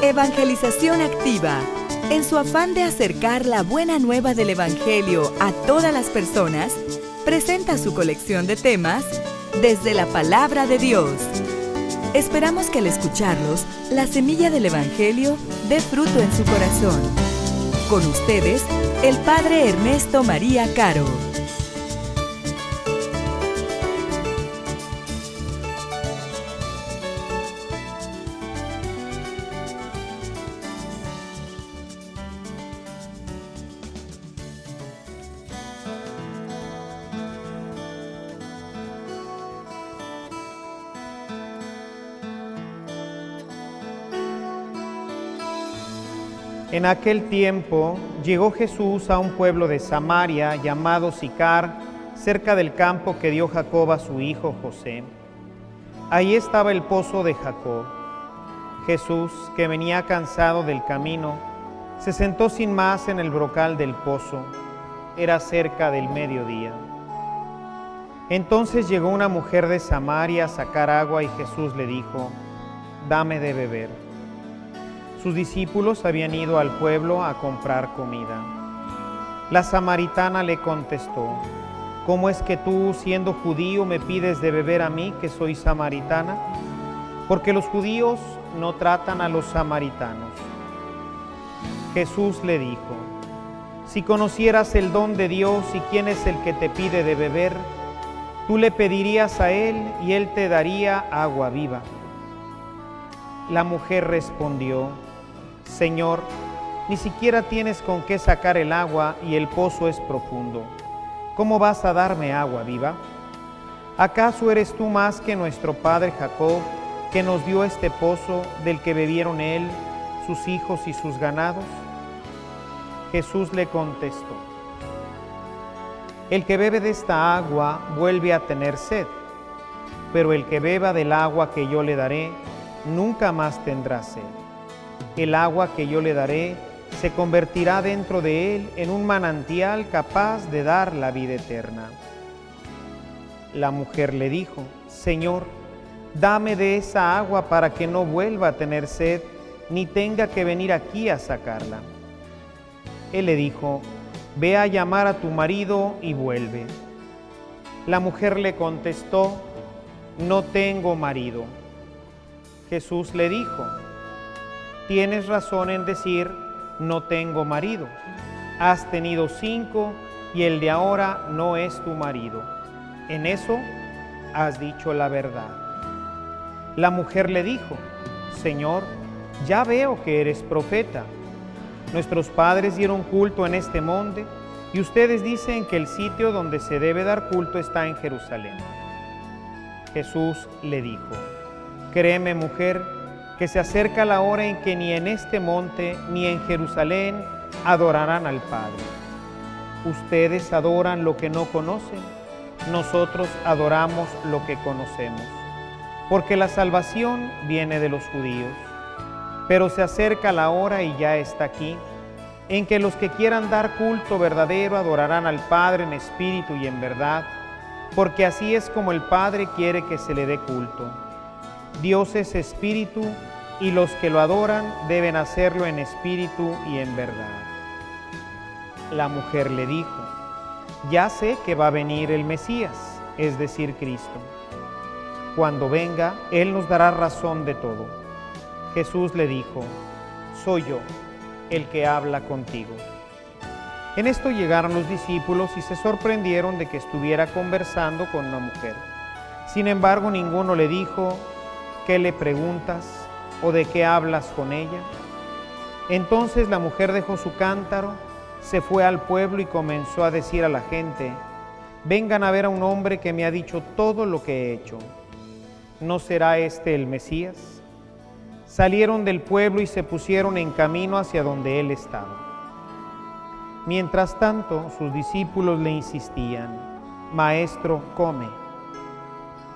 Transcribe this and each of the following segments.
Evangelización Activa, en su afán de acercar la buena nueva del Evangelio a todas las personas, presenta su colección de temas desde la Palabra de Dios. Esperamos que al escucharlos, la semilla del Evangelio dé fruto en su corazón. Con ustedes, el Padre Ernesto María Caro. En aquel tiempo llegó Jesús a un pueblo de Samaria llamado Sicar, cerca del campo que dio Jacob a su hijo José. Ahí estaba el pozo de Jacob. Jesús, que venía cansado del camino, se sentó sin más en el brocal del pozo. Era cerca del mediodía. Entonces llegó una mujer de Samaria a sacar agua y Jesús le dijo: «Dame de beber». Sus discípulos habían ido al pueblo a comprar comida. La samaritana le contestó: «¿Cómo es que tú, siendo judío, me pides de beber a mí, que soy samaritana? Porque los judíos no tratan a los samaritanos». Jesús le dijo: «Si conocieras el don de Dios y quién es el que te pide de beber, tú le pedirías a él y él te daría agua viva». La mujer respondió: «Señor, ni siquiera tienes con qué sacar el agua y el pozo es profundo. ¿Cómo vas a darme agua viva? ¿Acaso eres tú más que nuestro padre Jacob, que nos dio este pozo del que bebieron él, sus hijos y sus ganados?» Jesús le contestó: «El que bebe de esta agua vuelve a tener sed, pero el que beba del agua que yo le daré, nunca más tendrá sed. El agua que yo le daré se convertirá dentro de él en un manantial capaz de dar la vida eterna». La mujer le dijo: «Señor, dame de esa agua para que no vuelva a tener sed, ni tenga que venir aquí a sacarla». Él le dijo: «Ve a llamar a tu marido y vuelve». La mujer le contestó: «No tengo marido». Jesús le dijo: «Tienes razón en decir, no tengo marido. Has tenido 5 y el de ahora no es tu marido. En eso has dicho la verdad». La mujer le dijo: «Señor, ya veo que eres profeta. Nuestros padres dieron culto en este monte y ustedes dicen que el sitio donde se debe dar culto está en Jerusalén». Jesús le dijo: «Créeme, mujer, que se acerca la hora en que ni en este monte ni en Jerusalén adorarán al Padre. Ustedes adoran lo que no conocen, nosotros adoramos lo que conocemos, porque la salvación viene de los judíos. Pero se acerca la hora, y ya está aquí, en que los que quieran dar culto verdadero adorarán al Padre en espíritu y en verdad, porque así es como el Padre quiere que se le dé culto. Dios es espíritu, y los que lo adoran deben hacerlo en espíritu y en verdad». La mujer le dijo: «Ya sé que va a venir el Mesías, es decir, Cristo. Cuando venga, Él nos dará razón de todo». Jesús le dijo: «Soy yo, el que habla contigo». En esto llegaron los discípulos y se sorprendieron de que estuviera conversando con una mujer. Sin embargo, ninguno le dijo: «¿Qué le preguntas?», o «¿De qué hablas con ella?». Entonces la mujer dejó su cántaro, se fue al pueblo y comenzó a decir a la gente: «Vengan a ver a un hombre que me ha dicho todo lo que he hecho. ¿No será este el Mesías?». Salieron del pueblo y se pusieron en camino hacia donde él estaba. Mientras tanto, sus discípulos le insistían: «Maestro, come».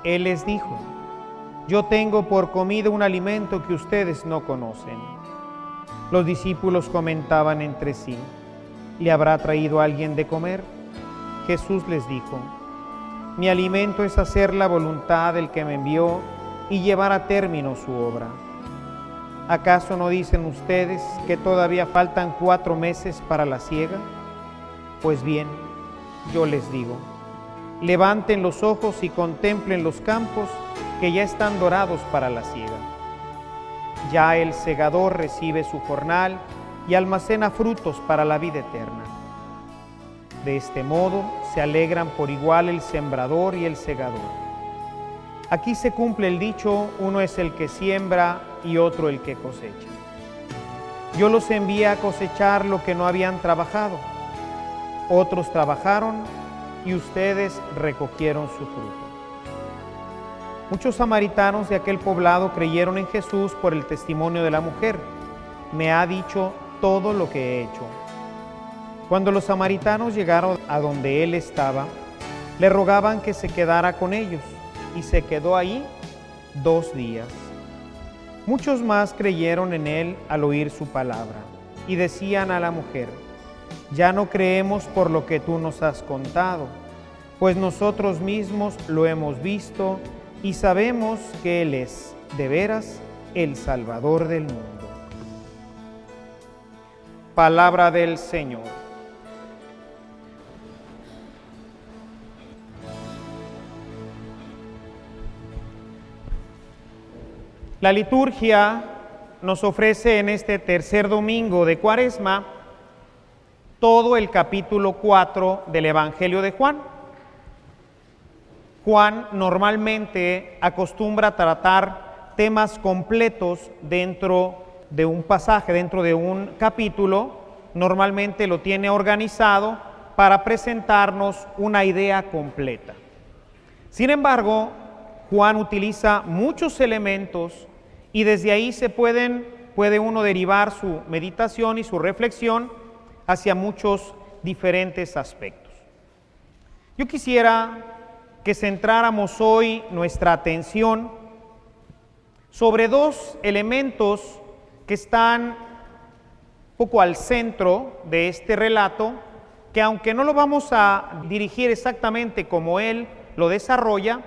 Él les dijo: «Yo tengo por comida un alimento que ustedes no conocen». Los discípulos comentaban entre sí: «¿Le habrá traído alguien de comer?». Jesús les dijo: «Mi alimento es hacer la voluntad del que me envió y llevar a término su obra». ¿Acaso no dicen ustedes que todavía faltan 4 meses para la siega? Pues bien, yo les digo, levanten los ojos y contemplen los campos que ya están dorados para la siega. Ya el segador recibe su jornal y almacena frutos para la vida eterna. De este modo se alegran por igual el sembrador y el segador. Aquí se cumple el dicho, uno es el que siembra y otro el que cosecha. Yo los envié a cosechar lo que no habían trabajado. Otros trabajaron y ustedes recogieron su fruto. Muchos samaritanos de aquel poblado creyeron en Jesús por el testimonio de la mujer. Me ha dicho todo lo que he hecho. Cuando los samaritanos llegaron a donde él estaba, le rogaban que se quedara con ellos, y se quedó ahí 2 días. Muchos más creyeron en él al oír su palabra, y decían a la mujer: ya no creemos por lo que tú nos has contado, pues nosotros mismos lo hemos visto y sabemos que Él es, de veras, el Salvador del mundo. Palabra del Señor. La liturgia nos ofrece en este tercer domingo de Cuaresma todo el capítulo 4 del Evangelio de Juan. Juan normalmente acostumbra a tratar temas completos dentro de un pasaje, dentro de un capítulo. Normalmente lo tiene organizado para presentarnos una idea completa. Sin embargo, Juan utiliza muchos elementos y desde ahí puede uno derivar su meditación y su reflexión hacia muchos diferentes aspectos. Yo quisiera que centráramos hoy nuestra atención sobre 2 elementos que están un poco al centro de este relato, que aunque no lo vamos a dirigir exactamente como él lo desarrolla,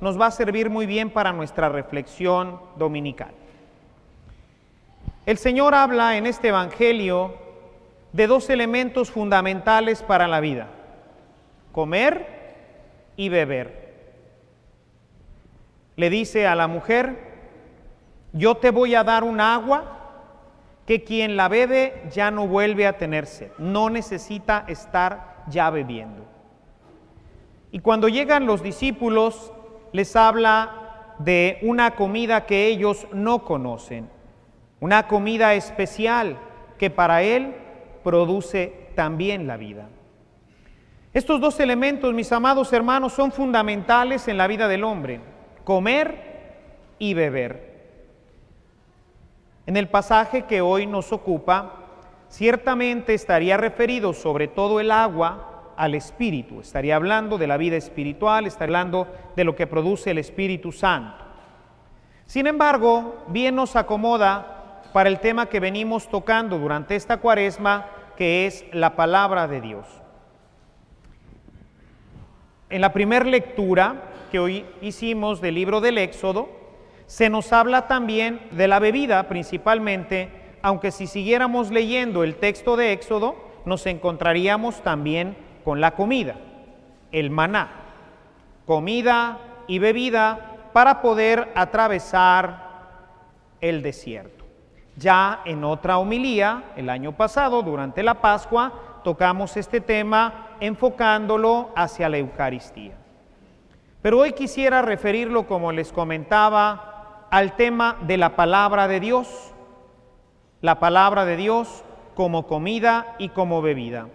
nos va a servir muy bien para nuestra reflexión dominical. El Señor habla en este Evangelio de 2 elementos fundamentales para la vida: comer y beber. Le dice a la mujer: yo te voy a dar un agua que quien la bebe ya no vuelve a tener sed, no necesita estar ya bebiendo. Y cuando llegan los discípulos, les habla de una comida que ellos no conocen, una comida especial que para él produce también la vida. Estos 2 elementos, mis amados hermanos, son fundamentales en la vida del hombre: comer y beber. En el pasaje que hoy nos ocupa, ciertamente estaría referido sobre todo el agua al Espíritu. Estaría hablando de la vida espiritual, estaría hablando de lo que produce el Espíritu Santo. Sin embargo, bien nos acomoda para el tema que venimos tocando durante esta Cuaresma, que es la palabra de Dios. En la primera lectura que hoy hicimos del libro del Éxodo, se nos habla también de la bebida principalmente, aunque si siguiéramos leyendo el texto de Éxodo, nos encontraríamos también con la comida, el maná, comida y bebida para poder atravesar el desierto. Ya en otra homilía, el año pasado, durante la Pascua, tocamos este tema enfocándolo hacia la Eucaristía. Pero hoy quisiera referirlo, como les comentaba, al tema de la palabra de Dios. La palabra de Dios como comida y como bebida.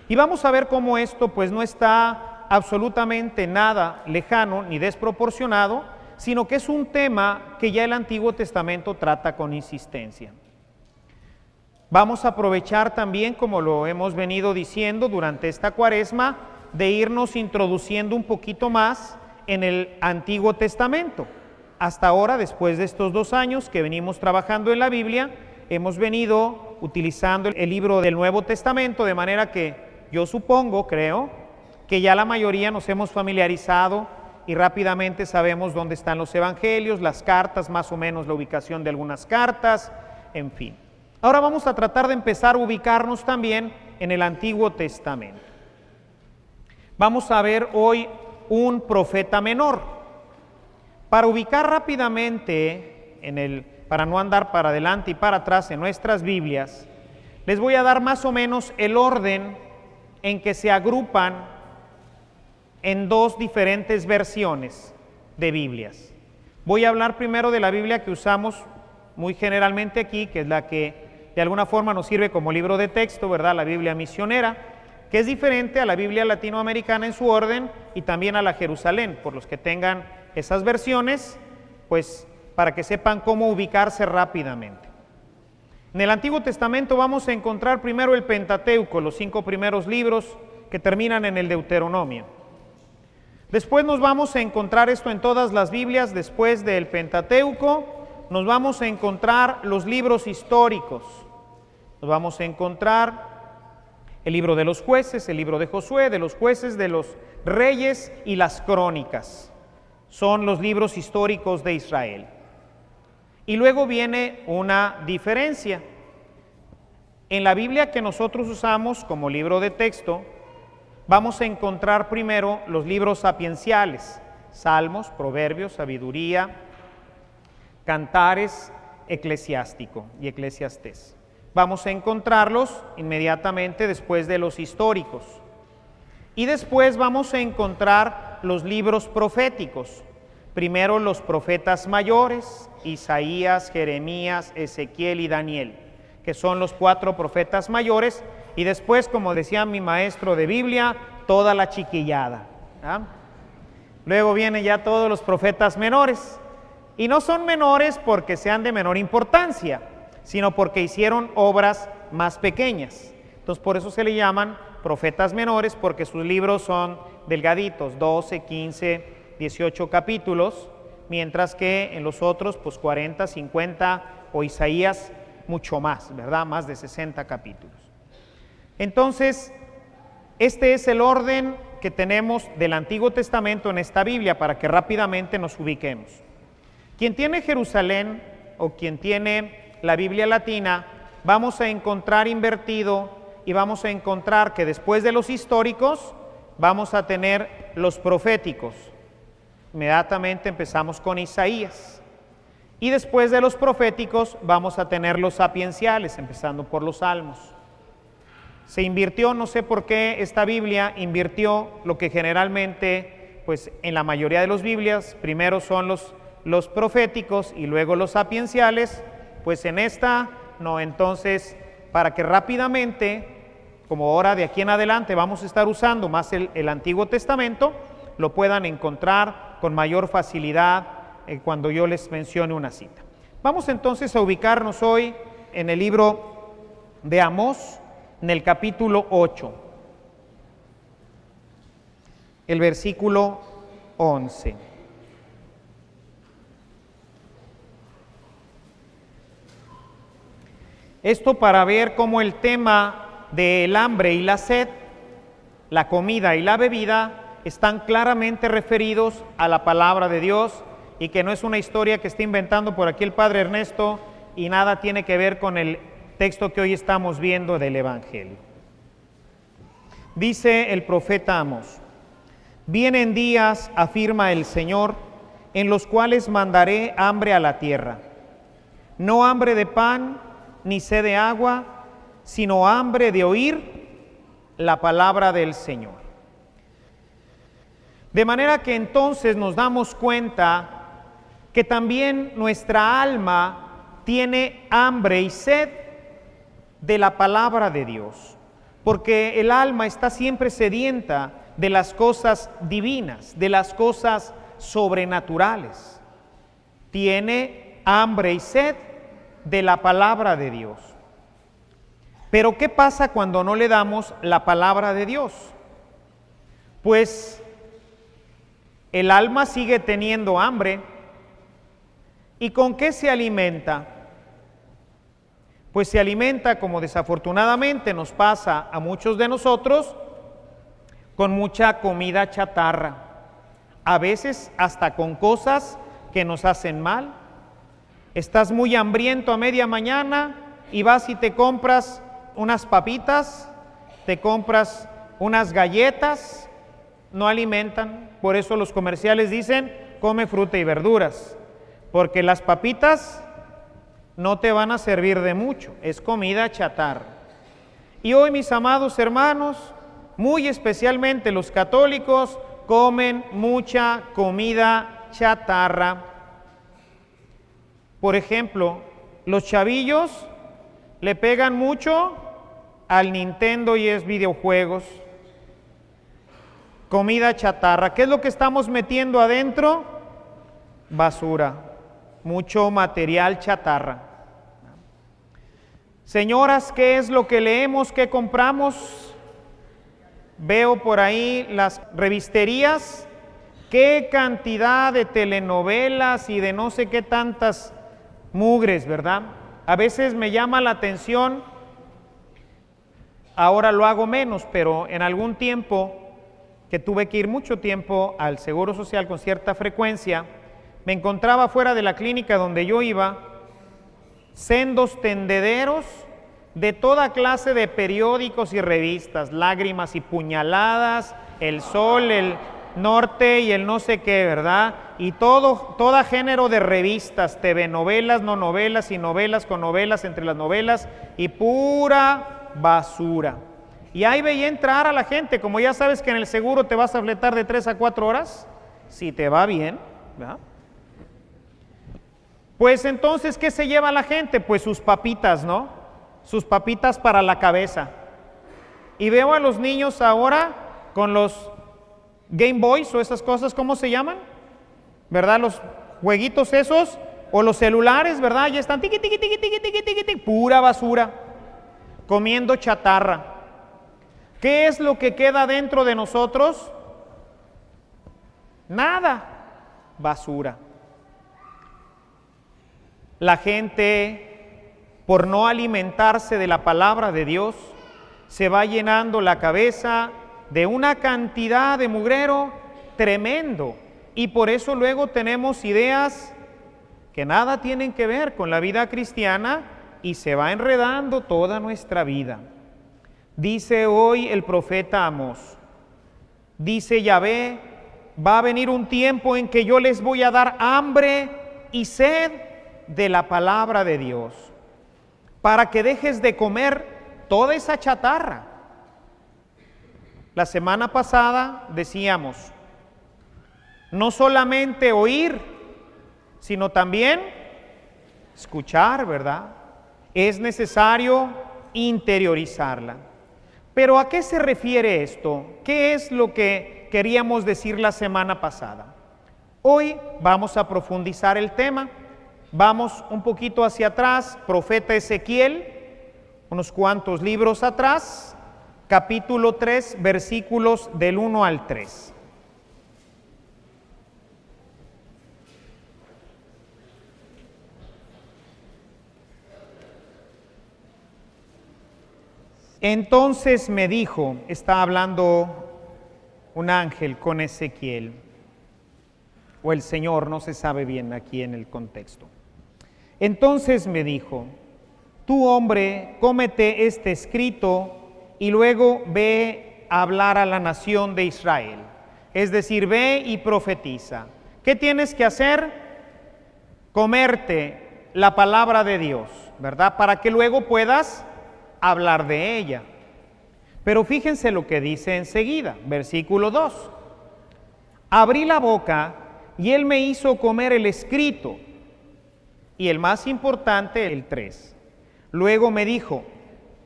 Y vamos a ver cómo esto pues no está absolutamente nada lejano ni desproporcionado, sino que es un tema que ya el Antiguo Testamento trata con insistencia. Vamos a aprovechar también, como lo hemos venido diciendo durante esta Cuaresma, de irnos introduciendo un poquito más en el Antiguo Testamento. Hasta ahora, después de estos 2 años que venimos trabajando en la Biblia, hemos venido utilizando el libro del Nuevo Testamento, de manera que yo supongo, creo, que ya la mayoría nos hemos familiarizado y rápidamente sabemos dónde están los evangelios, las cartas, más o menos la ubicación de algunas cartas, en fin. Ahora vamos a tratar de empezar a ubicarnos también en el Antiguo Testamento. Vamos a ver hoy un profeta menor. Para ubicar rápidamente, para no andar para adelante y para atrás en nuestras Biblias, les voy a dar más o menos el orden en que se agrupan en dos diferentes versiones de Biblias. Voy a hablar primero de la Biblia que usamos muy generalmente aquí, que es la que de alguna forma nos sirve como libro de texto, ¿verdad? La Biblia misionera, que es diferente a la Biblia latinoamericana en su orden y también a la Jerusalén. Por los que tengan esas versiones, pues para que sepan cómo ubicarse rápidamente. En el Antiguo Testamento vamos a encontrar primero el Pentateuco, los 5 primeros libros que terminan en el Deuteronomio. Después nos vamos a encontrar esto en todas las Biblias, después del Pentateuco, nos vamos a encontrar los libros históricos. Nos vamos a encontrar el libro de los jueces, el libro de Josué, de los jueces, de los reyes y las crónicas. Son los libros históricos de Israel. Y luego viene una diferencia. En la Biblia que nosotros usamos como libro de texto, vamos a encontrar primero los libros sapienciales, Salmos, Proverbios, Sabiduría, Cantares, Eclesiástico y Eclesiastés. Vamos a encontrarlos inmediatamente después de los históricos. Y después vamos a encontrar los libros proféticos. Primero los profetas mayores, Isaías, Jeremías, Ezequiel y Daniel, que son los 4 profetas mayores, y después, como decía mi maestro de Biblia, toda la chiquillada. Luego vienen ya todos los profetas menores, y no son menores porque sean de menor importancia, sino porque hicieron obras más pequeñas. Entonces por eso se le llaman profetas menores, porque sus libros son delgaditos, 12, 15, 18 capítulos, mientras que en los otros, pues 40, 50 o Isaías mucho más, ¿verdad? Más de 60 capítulos. Entonces, este es el orden que tenemos del Antiguo Testamento en esta Biblia para que rápidamente nos ubiquemos. Quien tiene Jerusalén o quien tiene la Biblia latina, vamos a encontrar invertido y vamos a encontrar que después de los históricos vamos a tener los proféticos. Inmediatamente empezamos con Isaías. Y después de los proféticos vamos a tener los sapienciales, empezando por los Salmos. Se invirtió, no sé por qué esta Biblia invirtió lo que generalmente, pues en la mayoría de las Biblias, primero son los proféticos y luego los sapienciales, pues en esta no. Entonces, para que rápidamente, como ahora de aquí en adelante vamos a estar usando más el Antiguo Testamento, lo puedan encontrar con mayor facilidad cuando yo les mencione una cita. Vamos entonces a ubicarnos hoy en el libro de Amós, en el capítulo 8, el versículo 11. Esto para ver cómo el tema del hambre y la sed, la comida y la bebida, están claramente referidos a la palabra de Dios y que no es una historia que está inventando por aquí el Padre Ernesto y nada tiene que ver con el texto que hoy estamos viendo del Evangelio. Dice el profeta Amós: vienen días, afirma el Señor, en los cuales mandaré hambre a la tierra, no hambre de pan ni sed de agua, sino hambre de oír la palabra del Señor. De manera que entonces nos damos cuenta que también nuestra alma tiene hambre y sed de la palabra de Dios, porque el alma está siempre sedienta de las cosas divinas, de las cosas sobrenaturales. Tiene hambre y sed de la palabra de Dios. Pero ¿qué pasa cuando no le damos la palabra de Dios? Pues el alma sigue teniendo hambre. ¿Y con qué se alimenta? Pues se alimenta, como desafortunadamente nos pasa a muchos de nosotros, con mucha comida chatarra. a veces hasta con cosas que nos hacen mal. Estás muy hambriento a media mañana y vas y te compras unas papitas, te compras unas galletas, no alimentan. Por eso los comerciales dicen, come fruta y verduras, porque las papitas no te van a servir de mucho, es comida chatarra. Y hoy, mis amados hermanos, muy especialmente los católicos, comen mucha comida chatarra. Por ejemplo, los chavillos le pegan mucho al Nintendo y es videojuegos. Comida chatarra. ¿Qué es lo que estamos metiendo adentro? Basura. Mucho material chatarra. Señoras, ¿qué es lo que leemos, qué compramos? Veo por ahí las revisterías. Qué cantidad de telenovelas y de no sé qué tantas mugres, ¿verdad? A veces me llama la atención, ahora lo hago menos, pero en algún tiempo que tuve que ir mucho tiempo al Seguro Social con cierta frecuencia, me encontraba fuera de la clínica donde yo iba, sendos tendederos de toda clase de periódicos y revistas, Lágrimas y Puñaladas, El Sol, El Norte y el no sé qué, ¿verdad? Y todo género de revistas, TV novelas, no novelas y novelas con novelas entre las novelas y pura basura. Y ahí veía entrar a la gente, como ya sabes que en el seguro te vas a fletar de 3 a 4 horas, si te va bien, ¿verdad? Pues entonces, ¿qué se lleva la gente? Pues sus papitas, ¿no? Sus papitas para la cabeza. Y veo a los niños ahora con los Game Boys o esas cosas, ¿cómo se llaman? ¿Verdad? Los jueguitos esos, o los celulares, ¿verdad? Ya están tiqui, tiqui, tiqui, tiqui, tiqui, tiqui, tiqui, pura basura, comiendo chatarra. ¿Qué es lo que queda dentro de nosotros? Nada, basura. La gente, por no alimentarse de la palabra de Dios, se va llenando la cabeza de una cantidad de mugrero tremendo, y por eso luego tenemos ideas que nada tienen que ver con la vida cristiana y se va enredando toda nuestra vida. Dice hoy el profeta Amós, dice Yahvé, va a venir un tiempo en que yo les voy a dar hambre y sed de la palabra de Dios, para que dejes de comer toda esa chatarra. La semana pasada decíamos, no solamente oír, sino también escuchar, ¿verdad? Es necesario interiorizarla. Pero ¿a qué se refiere esto? ¿Qué es lo que queríamos decir la semana pasada? Hoy vamos a profundizar el tema. Vamos un poquito hacia atrás, profeta Ezequiel, unos cuantos libros atrás, capítulo 3, versículos del 1 al 3. Entonces me dijo, está hablando un ángel con Ezequiel, o el Señor, no se sabe bien aquí en el contexto. Entonces me dijo, tú hombre, cómete este escrito y luego ve a hablar a la nación de Israel. Es decir, ve y profetiza. ¿Qué tienes que hacer? Comerte la palabra de Dios, ¿verdad? Para que luego puedas hablar de ella. Pero fíjense lo que dice enseguida, versículo 2. Abrí la boca y él me hizo comer el escrito. Y el más importante, el 3. Luego me dijo,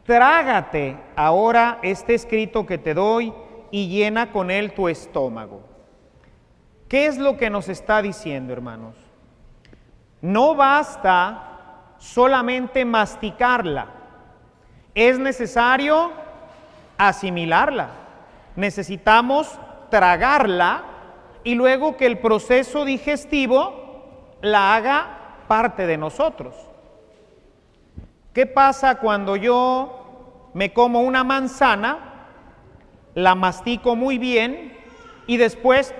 trágate ahora este escrito que te doy y llena con él tu estómago. ¿Qué es lo que nos está diciendo, hermanos? No basta solamente masticarla, es necesario asimilarla. Necesitamos tragarla y luego que el proceso digestivo la haga parte de nosotros. ¿Qué pasa cuando yo me como una manzana, la mastico muy bien y después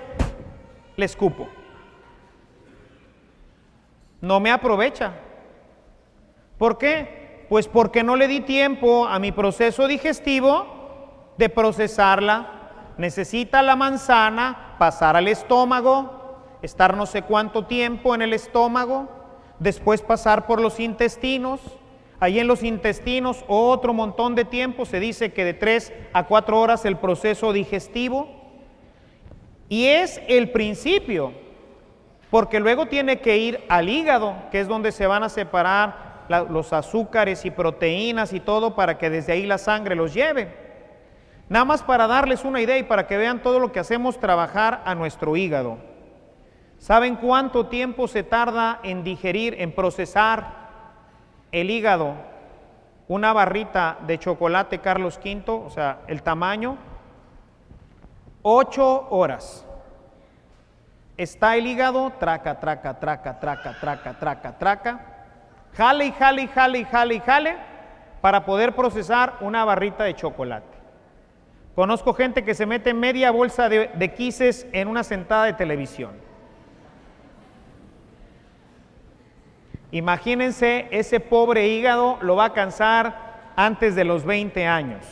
le escupo. No me aprovecha. ¿Por qué? Pues porque no le di tiempo a mi proceso digestivo de procesarla. Necesita la manzana pasar al estómago, estar no sé cuánto tiempo en el estómago, después pasar por los intestinos. Ahí en los intestinos otro montón de tiempo, se dice que de 3 a 4 horas el proceso digestivo. Y es el principio, porque luego tiene que ir al hígado, que es donde se van a separar los azúcares y proteínas y todo para que desde ahí la sangre los lleve. Nada más para darles una idea y para que vean todo lo que hacemos trabajar a nuestro hígado. ¿Saben cuánto tiempo se tarda en digerir, en procesar el hígado una barrita de chocolate Carlos V? O sea, el tamaño, 8 horas. Está el hígado, traca, traca, traca, traca, traca, traca, traca, jale y jale y jale y jale y jale para poder procesar una barrita de chocolate. Conozco gente que se mete media bolsa de quises en una sentada de televisión. Imagínense, ese pobre hígado lo va a cansar antes de los 20 años.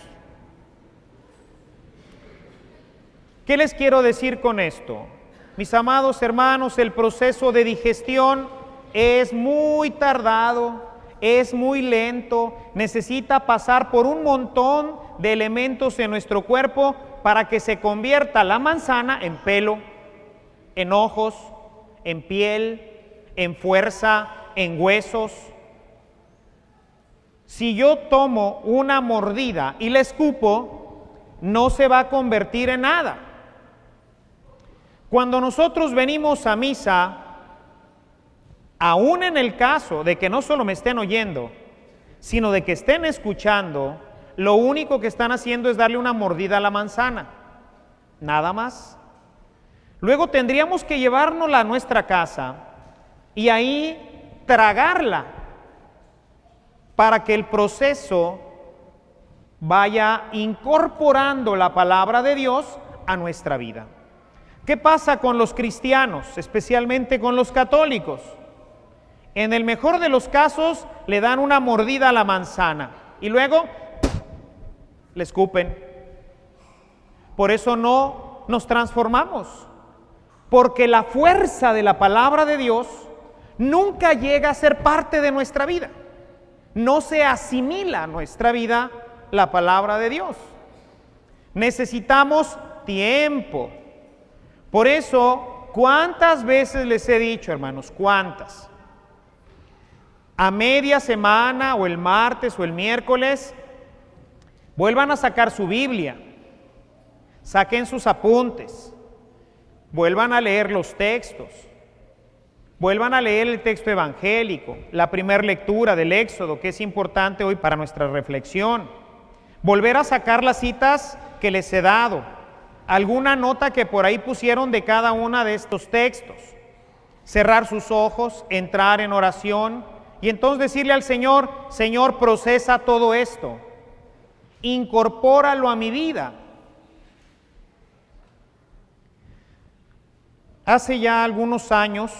¿Qué les quiero decir con esto? Mis amados hermanos, el proceso de digestión es muy tardado, es muy lento, necesita pasar por un montón de elementos en nuestro cuerpo para que se convierta la manzana en pelo, en ojos, en piel, en fuerza, en huesos. Si yo tomo una mordida y la escupo, no se va a convertir en nada. Cuando nosotros venimos a misa, aún en el caso de que no solo me estén oyendo, sino de que estén escuchando, lo único que están haciendo es darle una mordida a la manzana, nada más. Luego tendríamos que llevárnosla a nuestra casa y ahí tragarla para que el proceso vaya incorporando la palabra de Dios a nuestra vida. ¿Qué pasa con los cristianos, especialmente con los católicos? En el mejor de los casos le dan una mordida a la manzana y luego le escupen. Por eso no nos transformamos, porque la fuerza de la palabra de Dios nunca llega a ser parte de nuestra vida. No se asimila a nuestra vida la palabra de Dios. Necesitamos tiempo. Por eso, ¿cuántas veces les he dicho, hermanos? ¿Cuántas? A media semana o el martes o el miércoles, vuelvan a sacar su Biblia, saquen sus apuntes, vuelvan a leer los textos, vuelvan a leer el texto evangélico, la primera lectura del Éxodo, que es importante hoy para nuestra reflexión, volver a sacar las citas que les he dado, alguna nota que por ahí pusieron de cada una de estos textos, cerrar sus ojos, entrar en oración y entonces decirle al Señor: Señor, procesa todo esto, incorpóralo a mi vida. Hace ya algunos años,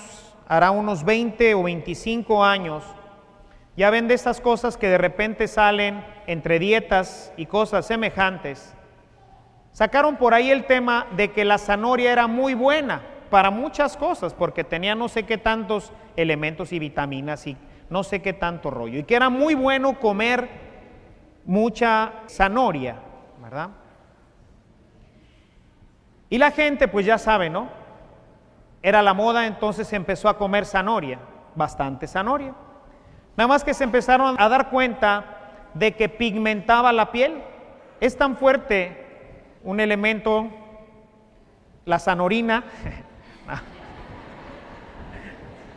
hará unos 20 o 25 años, ya ven de estas cosas que de repente salen entre dietas y cosas semejantes. Sacaron por ahí el tema de que la zanahoria era muy buena para muchas cosas, porque tenía no sé qué tantos elementos y vitaminas y no sé qué tanto rollo, y que era muy bueno comer mucha zanahoria, ¿verdad? Y la gente, pues ya sabe, ¿no? Era la moda, entonces se empezó a comer zanahoria, bastante zanahoria. Nada más que se empezaron a dar cuenta de que pigmentaba la piel. Es tan fuerte un elemento, la zanorina,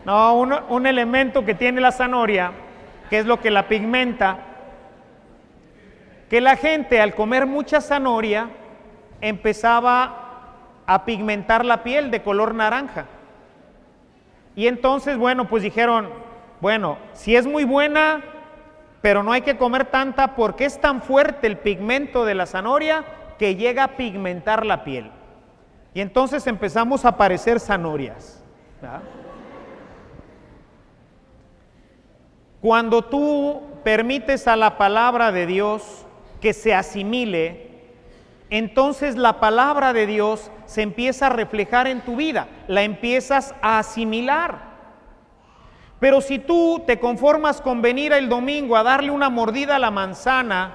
no, un elemento que tiene la zanahoria, que es lo que la pigmenta, que la gente al comer mucha zanahoria empezaba a pigmentar la piel de color naranja. Y entonces, bueno, pues dijeron, bueno, si es muy buena, pero no hay que comer tanta porque es tan fuerte el pigmento de la zanahoria que llega a pigmentar la piel. Y entonces empezamos a parecer zanahorias, ¿verdad? Cuando tú permites a la palabra de Dios que se asimile, entonces la palabra de Dios se empieza a reflejar en tu vida, la empiezas a asimilar. Pero si tú te conformas con venir el domingo a darle una mordida a la manzana,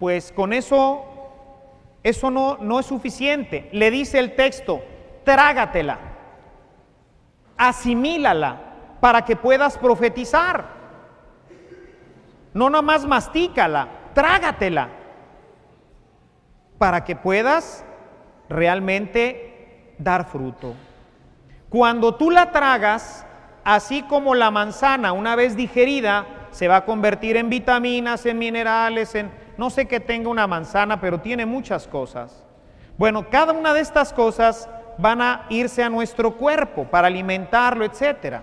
pues con eso no es suficiente. Le dice el texto, trágatela, asimílala para que puedas profetizar. No nomás mastícala, trágatela para que puedas realmente dar fruto. Cuando tú la tragas, así como la manzana una vez digerida se va a convertir en vitaminas, en minerales, en no sé qué tenga una manzana, pero tiene muchas cosas. Bueno, cada una de estas cosas van a irse a nuestro cuerpo para alimentarlo, etcétera.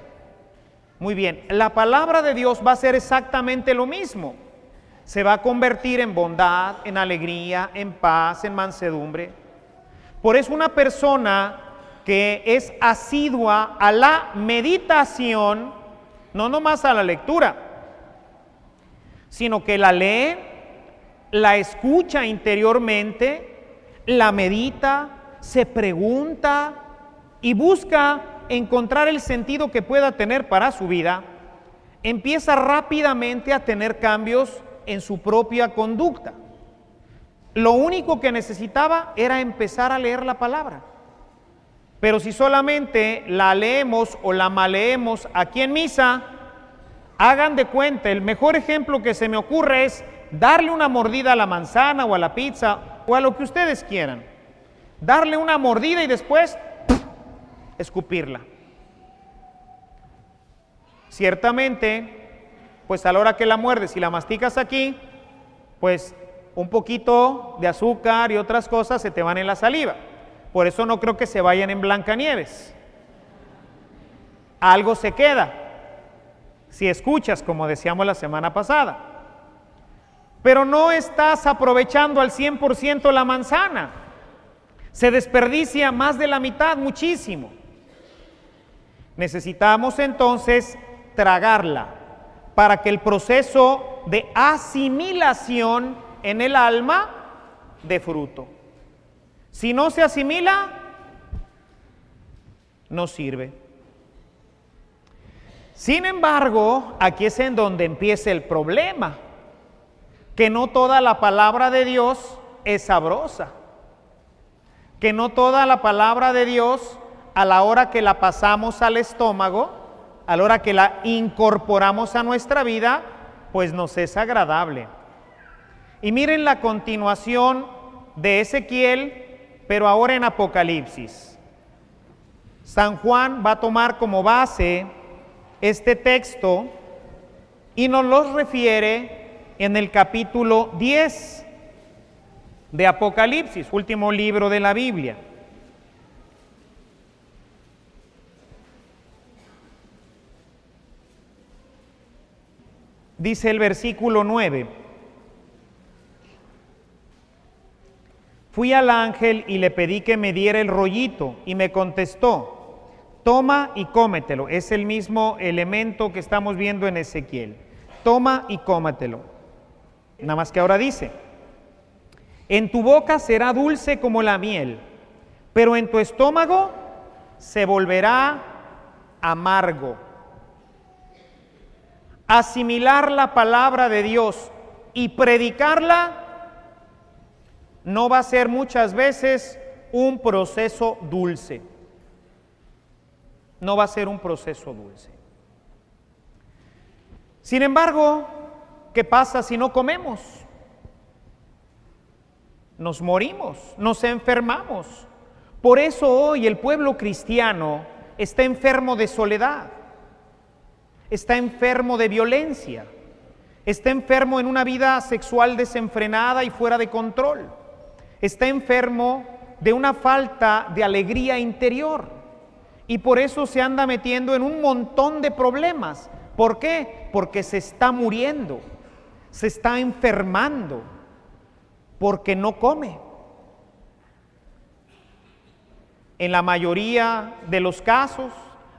Muy bien, la palabra de Dios va a ser exactamente lo mismo. Se va a convertir en bondad, en alegría, en paz, en mansedumbre. Por eso una persona que es asidua a la meditación, no nomás a la lectura, sino que la lee, la escucha interiormente, la medita, se pregunta y busca encontrar el sentido que pueda tener para su vida, empieza rápidamente a tener cambios en su propia conducta. Lo único que necesitaba era empezar a leer la palabra. Pero si solamente la leemos o la maleemos aquí en misa, hagan de cuenta, el mejor ejemplo que se me ocurre es darle una mordida a la manzana o a la pizza o a lo que ustedes quieran. Darle una mordida y después escupirla. Ciertamente, pues a la hora que la muerdes y la masticas aquí, pues un poquito de azúcar y otras cosas se te van en la saliva. Por eso no creo que se vayan en Blancanieves. Algo se queda, si escuchas, como decíamos la semana pasada. Pero no estás aprovechando al 100% la manzana. Se desperdicia más de la mitad, muchísimo. Necesitamos entonces tragarla para que el proceso de asimilación en el alma dé fruto. Si no se asimila, no sirve. Sin embargo, aquí es en donde empieza el problema, que no toda la palabra de Dios es sabrosa, que no toda la palabra de Dios, a la hora que la pasamos al estómago, a la hora que la incorporamos a nuestra vida, pues nos es agradable. Y miren la continuación de Ezequiel, pero ahora en Apocalipsis. San Juan va a tomar como base este texto y nos lo refiere en el capítulo 10 de Apocalipsis, último libro de la Biblia. Dice el versículo 9. Fui al ángel y le pedí que me diera el rollito y me contestó, toma y cómetelo. Es el mismo elemento que estamos viendo en Ezequiel. Toma y cómetelo. Nada más que ahora dice, en tu boca será dulce como la miel, pero en tu estómago se volverá amargo. Asimilar la palabra de Dios y predicarla no va a ser muchas veces un proceso dulce. No va a ser un proceso dulce. Sin embargo, ¿qué pasa si no comemos? Nos morimos, nos enfermamos. Por eso hoy el pueblo cristiano está enfermo de soledad, está enfermo de violencia, está enfermo en una vida sexual desenfrenada y fuera de control. Está enfermo de una falta de alegría interior y por eso se anda metiendo en un montón de problemas. ¿Por qué? Porque se está muriendo, se está enfermando, porque no come. en la mayoría de los casos.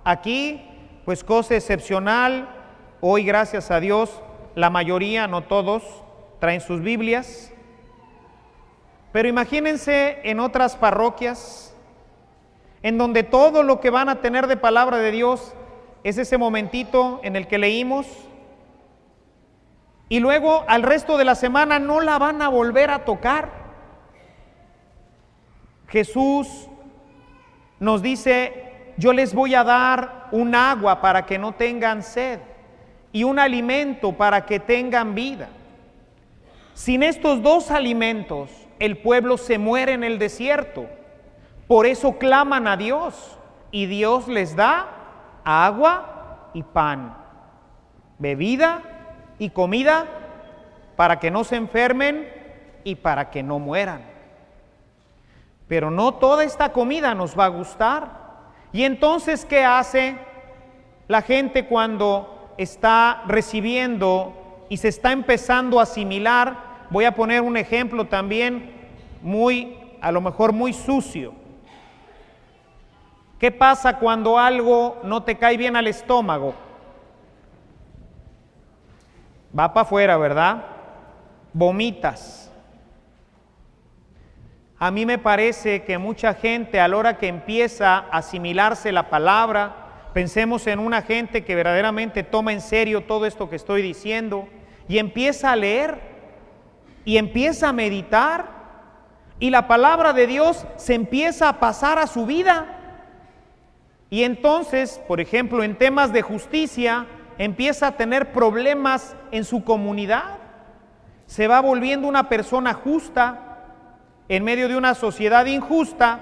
Aquí, pues cosa excepcional, hoy gracias a Dios, la mayoría, no todos, traen sus Biblias. Pero imagínense en otras parroquias, en donde todo lo que van a tener de palabra de Dios es ese momentito en el que leímos, y luego al resto de la semana no la van a volver a tocar. Jesús nos dice: yo les voy a dar un agua para que no tengan sed y un alimento para que tengan vida. Sin estos dos alimentos, el pueblo se muere en el desierto. Por eso claman a Dios, y Dios les da agua y pan, bebida y comida, para que no se enfermen y para que no mueran. Pero no toda esta comida nos va a gustar. Y entonces, ¿qué hace la gente cuando está recibiendo y se está empezando a asimilar? Voy a poner un ejemplo también a lo mejor muy sucio. ¿Qué pasa cuando algo no te cae bien al estómago? Va para afuera, ¿verdad? Vomitas. A mí me parece que mucha gente, a la hora que empieza a asimilarse la palabra, pensemos en una gente que verdaderamente toma en serio todo esto que estoy diciendo, y empieza a leer, y empieza a meditar, y la palabra de Dios se empieza a pasar a su vida. Y entonces, por ejemplo, en temas de justicia, empieza a tener problemas en su comunidad. Se va volviendo una persona justa en medio de una sociedad injusta,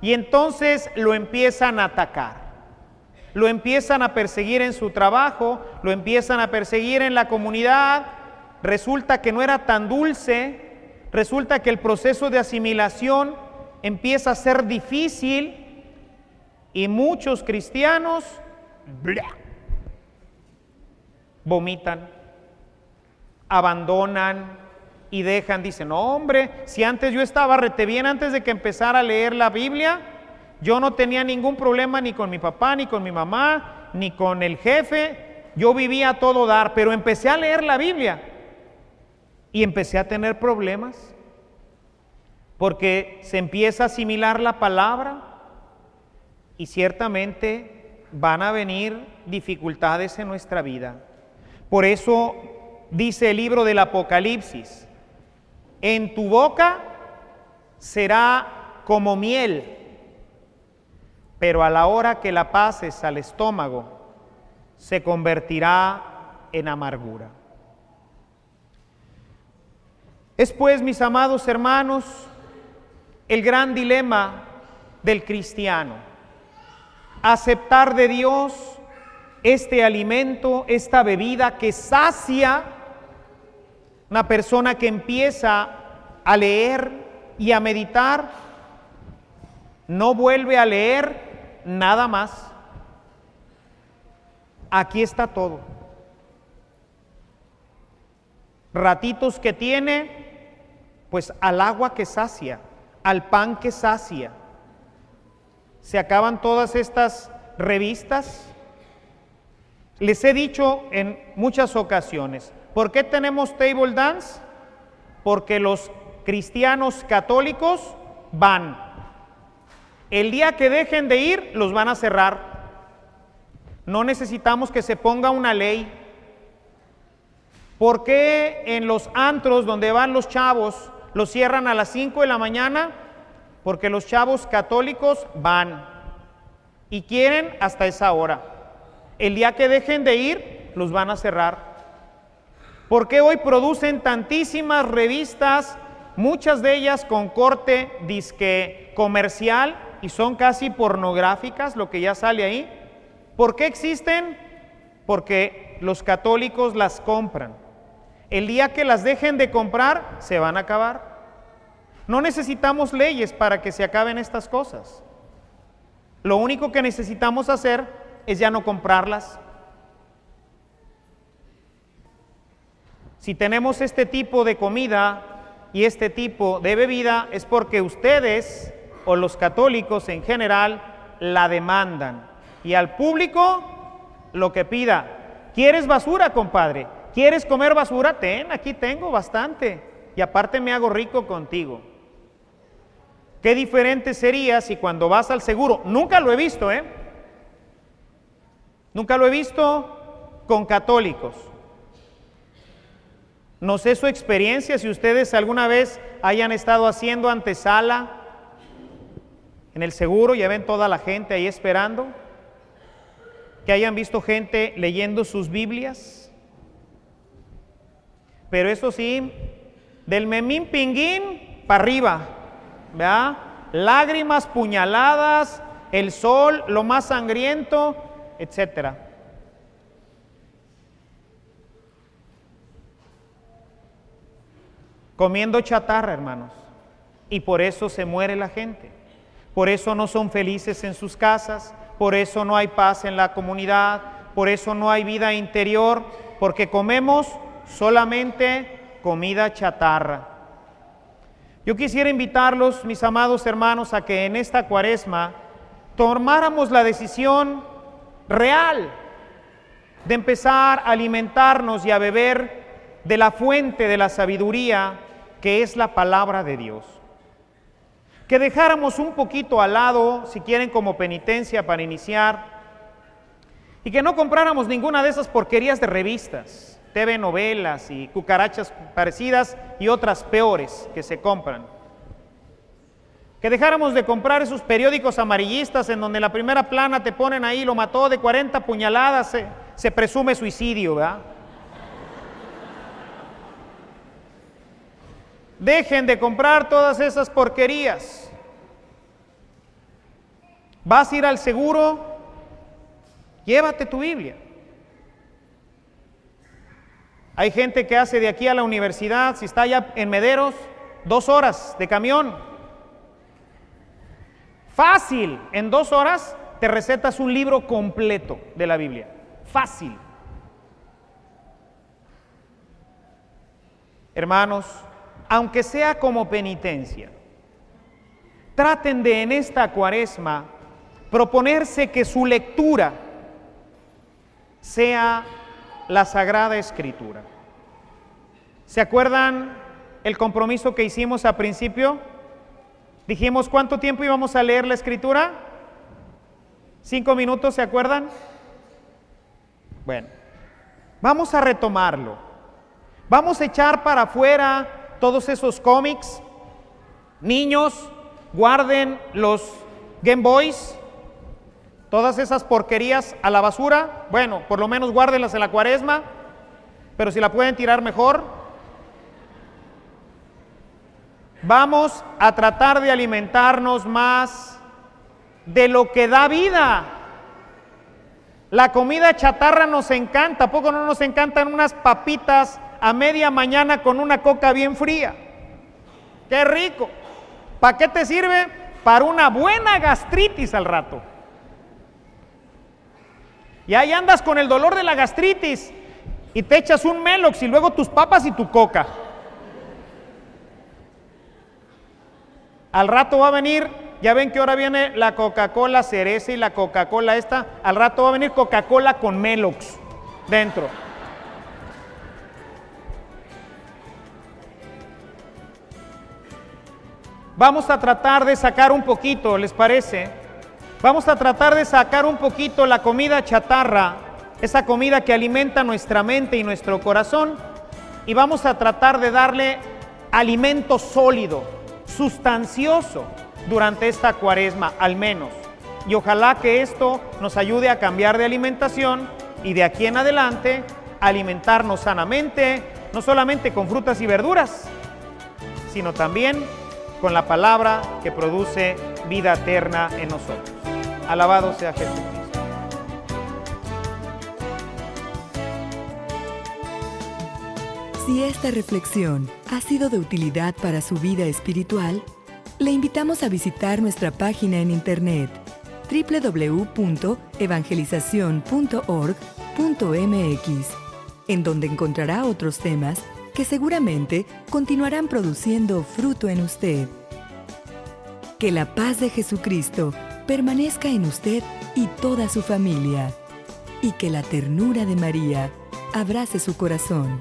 y entonces lo empiezan a atacar. Lo empiezan a perseguir en su trabajo, lo empiezan a perseguir en la comunidad. Resulta que no era tan dulce, resulta que el proceso de asimilación empieza a ser difícil, y muchos cristianos vomitan, abandonan y dejan. Dicen: no, hombre, si antes yo estaba rete bien, antes de que empezara a leer la Biblia, yo no tenía ningún problema ni con mi papá, ni con mi mamá, ni con el jefe, yo vivía a todo dar, pero empecé a leer la Biblia y empecé a tener problemas, porque se empieza a asimilar la palabra, y ciertamente van a venir dificultades en nuestra vida. Por eso dice el libro del Apocalipsis: en tu boca será como miel, pero a la hora que la pases al estómago, se convertirá en amargura. Es pues, mis amados hermanos, el gran dilema del cristiano: aceptar de Dios este alimento, esta bebida que sacia. Una persona que empieza a leer y a meditar, no vuelve a leer nada más. Aquí está todo. Ratitos que tiene, pues al agua que sacia, al pan que sacia. Se acaban todas estas revistas. Les he dicho en muchas ocasiones, ¿por qué tenemos table dance? Porque los cristianos católicos van. El día que dejen de ir, los van a cerrar. No necesitamos que se ponga una ley. ¿Por qué en los antros donde van los chavos los cierran a las 5 de la mañana? Porque los chavos católicos van y quieren hasta esa hora. El día que dejen de ir, los van a cerrar. ¿Por qué hoy producen tantísimas revistas, muchas de ellas con corte disque comercial, y son casi pornográficas lo que ya sale ahí? ¿Por qué existen? Porque los católicos las compran. El día que las dejen de comprar, se van a acabar. No necesitamos leyes para que se acaben estas cosas. Lo único que necesitamos hacer es ya no comprarlas. Si tenemos este tipo de comida y este tipo de bebida, es porque ustedes o los católicos en general la demandan. Y al público lo que pida. ¿Quieres basura, compadre? ¿Quieres comer basura? Ten, aquí tengo bastante. Y aparte me hago rico contigo. Qué diferente sería si cuando vas al seguro, nunca lo he visto, nunca lo he visto con católicos. No sé su experiencia, si ustedes alguna vez hayan estado haciendo antesala en el seguro, ya ven toda la gente ahí esperando, que hayan visto gente leyendo sus Biblias. Pero eso sí, del memín pinguín para arriba, ¿verdad? Lágrimas, puñaladas, el sol, lo más sangriento, etcétera. Comiendo chatarra, hermanos, y por eso se muere la gente, por eso no son felices en sus casas, por eso no hay paz en la comunidad, por eso no hay vida interior, porque comemos solamente comida chatarra. Yo quisiera invitarlos, mis amados hermanos, a que en esta Cuaresma tomáramos la decisión real de empezar a alimentarnos y a beber de la fuente de la sabiduría que es la palabra de Dios. Que dejáramos un poquito al lado, si quieren como penitencia para iniciar, y que no compráramos ninguna de esas porquerías de revistas, TV novelas y cucarachas parecidas y otras peores que se compran. Que dejáramos de comprar esos periódicos amarillistas en donde en la primera plana te ponen ahí, lo mató de 40 puñaladas, se presume suicidio, ¿verdad? Dejen de comprar todas esas porquerías. Vas a ir al seguro, llévate tu Biblia. Hay gente que hace de aquí a la universidad, si está allá en Mederos, 2 horas de camión. Fácil, en 2 horas te recetas un libro completo de la Biblia. Fácil. Hermanos, aunque sea como penitencia, traten de en esta Cuaresma proponerse que su lectura sea la Sagrada Escritura. ¿Se acuerdan el compromiso que hicimos al principio? Dijimos, ¿cuánto tiempo íbamos a leer la Escritura? 5 minutos, ¿se acuerdan? Bueno, vamos a retomarlo. Vamos a echar para afuera todos esos cómics. Niños, guarden los Game Boys, todas esas porquerías a la basura. Bueno, por lo menos guárdenlas en la Cuaresma, pero si la pueden tirar mejor. Vamos a tratar de alimentarnos más de lo que da vida. La comida chatarra nos encanta, ¿a poco no nos encantan unas papitas a media mañana con una coca bien fría? ¡Qué rico! ¿Para qué te sirve? Para una buena gastritis al rato. Y ahí andas con el dolor de la gastritis y te echas un Melox y luego tus papas y tu coca. Al rato va a venir, ya ven que ahora viene la Coca-Cola cereza y la Coca-Cola esta, al rato va a venir Coca-Cola con Melox dentro. Vamos a tratar de sacar un poquito, ¿les parece? Vamos a tratar de sacar un poquito la comida chatarra, esa comida que alimenta nuestra mente y nuestro corazón, y vamos a tratar de darle alimento sólido, sustancioso durante esta Cuaresma, al menos. Y ojalá que esto nos ayude a cambiar de alimentación y de aquí en adelante alimentarnos sanamente, no solamente con frutas y verduras, sino también con la palabra que produce vida eterna en nosotros. Alabado sea Jesucristo. Si esta reflexión ha sido de utilidad para su vida espiritual, le invitamos a visitar nuestra página en internet www.evangelizacion.org.mx, en donde encontrará otros temas que seguramente continuarán produciendo fruto en usted. Que la paz de Jesucristo permanezca en usted y toda su familia. Y que la ternura de María abrace su corazón.